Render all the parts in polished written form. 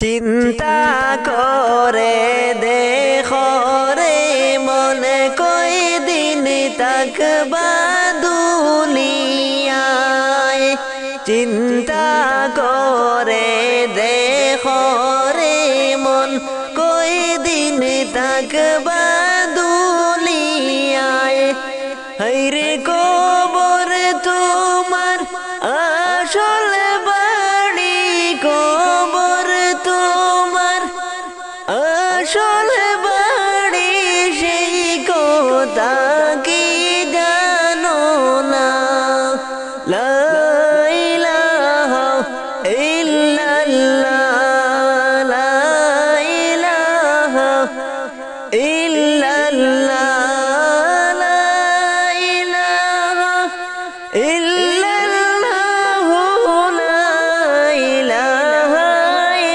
চিন্তা করে দেখো রে মনে কই দিন তাকবা দুলিয়ায়। চিন্তা করে দেখো রে মন কই দিন তাকবা দুলিয়ায়। হায়রে কবর তোমার আসল বাড়ি, কবর তোমার আসল বাড়ি, সেই কথা কি জানো না? লা ইলাহা ইল্লাল্লাহ, লা ইলাহা ইল্লাল্লাহ, লা ইলাহা ইল্লাল্লাহ, লা ইলাহা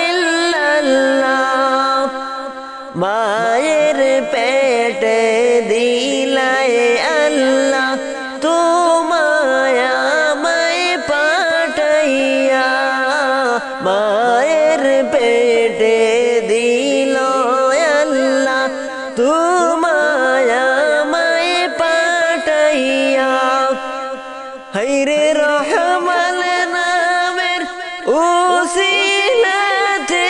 ইল্লাল্লাহ। মায়ের পেটে দিলাই আল্লাহ তোমায় আমায় পাঠাইয়া, মায়ের পেটে দিল আল্লাহ তোমায় আমায় পাঠাইয়া। হায়রে রহমান নামের উসিলাতে,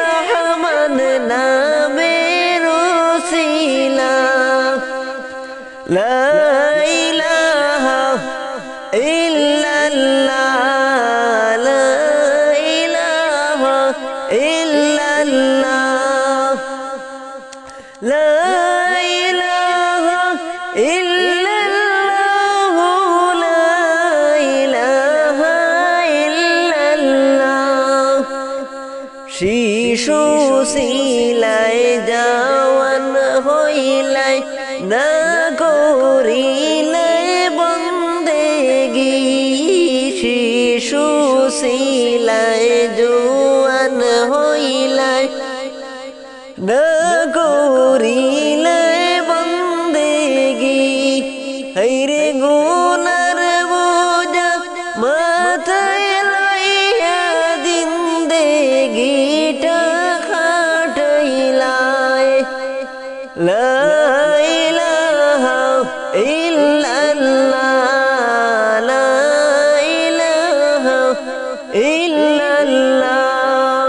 রহমান নামের উসিলা, লা ইলাহা ইল্লাল্লাহ, লা ইলাহা ইল্লাল্লাহ, লা ইলাহা ইল্লাল্লাহ, লা ইলাহা ইল্লাল্লাহ। শিশু সিলাই জওয়ান হইলাই না করিলে বন্দেগি, শিশু সিলাই জওয়ান হইলাই না করিলে বন্দেগি। হায়রে গুনার বোঝা মাথায় লইয়া জিন্দেগিটা খাটাইলায়, লা ইলাহা ইল্লাল্লাহ, লা ইলাহা ইল্লাল্লাহ,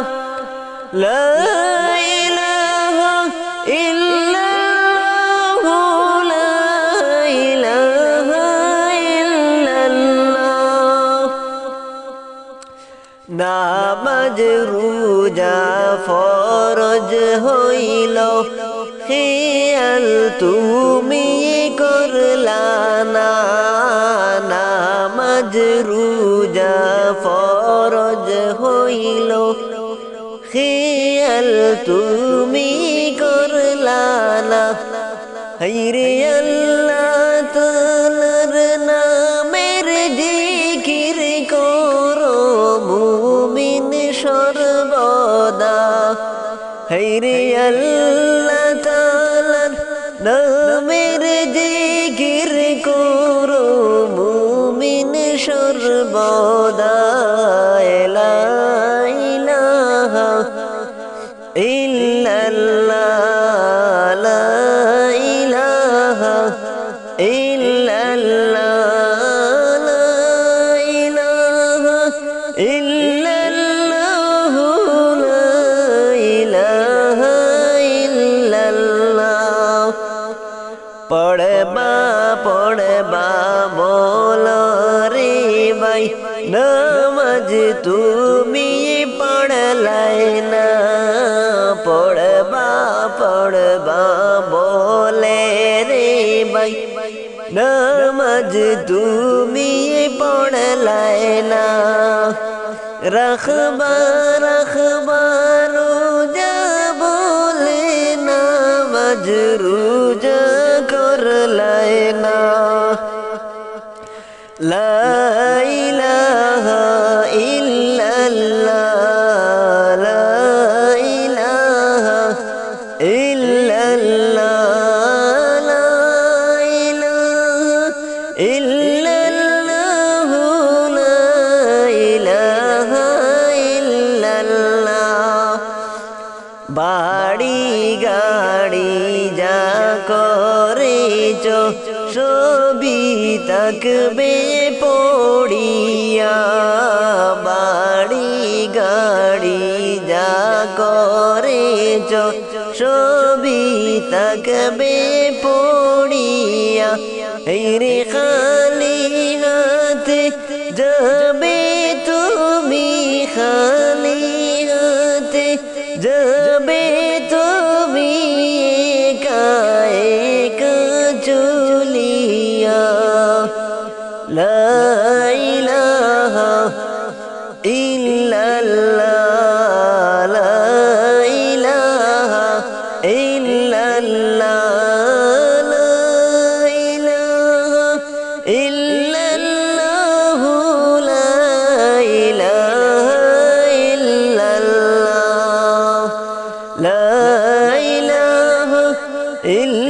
লা ইলাহা ইল্লাল্লাহ, লা ইলাহা ইল্লাল্লাহ। নামাজ রোজা ফরজ হইল, খেয়াল তুমি করলা না। নামাজ রোজা ফরজ হইল, খেয়াল তুমি করলা না। হায়রে আল্লাহ তাআলার নামের জিকির করো মুমিন সর্বদা। হায়রে আল্লাহ তাআলার নামের জিকির করো মুমিন সর্বদা। লা ইলাহা ইল্লাল্লাহ, লা ইলাহা ইল্লাল্লাহ, লা ইলাহা ইল্লাল্লাহ, লা ইলাহা ইল্লাল্লাহ। পড়বা পড়বা বলো রে ভাই, নামাজ তুমি পড়লাই না। পড়বা পড়বা বলে রে ভাই, নামাজ তুমি পড়লাই না। রাখবা রাখবা রোজা বলে নামাজ রোজা করলাই না। লা ইলাহা ইল্লাল্লাহ, লা ইলাহা ইল্লাল্লাহ, লা ইলাহা ইল্লাল্লাহ, লা ইলাহা ইল্লাল্লাহ। বাড়ি গাড়ি যা করেছ সবই তাকবে পড়িয়া বাড়ি গাড়ি যা করেছ সবই তাকবে পড়িয়া এই রে খালি হাতে যাবে তুমি খালি হাতে যাবে তুমি একা চলিয়া লা ইলাহা ইল্লাল্লাহ লা ইলাহা ইল্লাল্লাহ লা ইলাহা ইল্লাল্লাহ লা ইলাহা ইল্লাল্লাহ لا إله إلا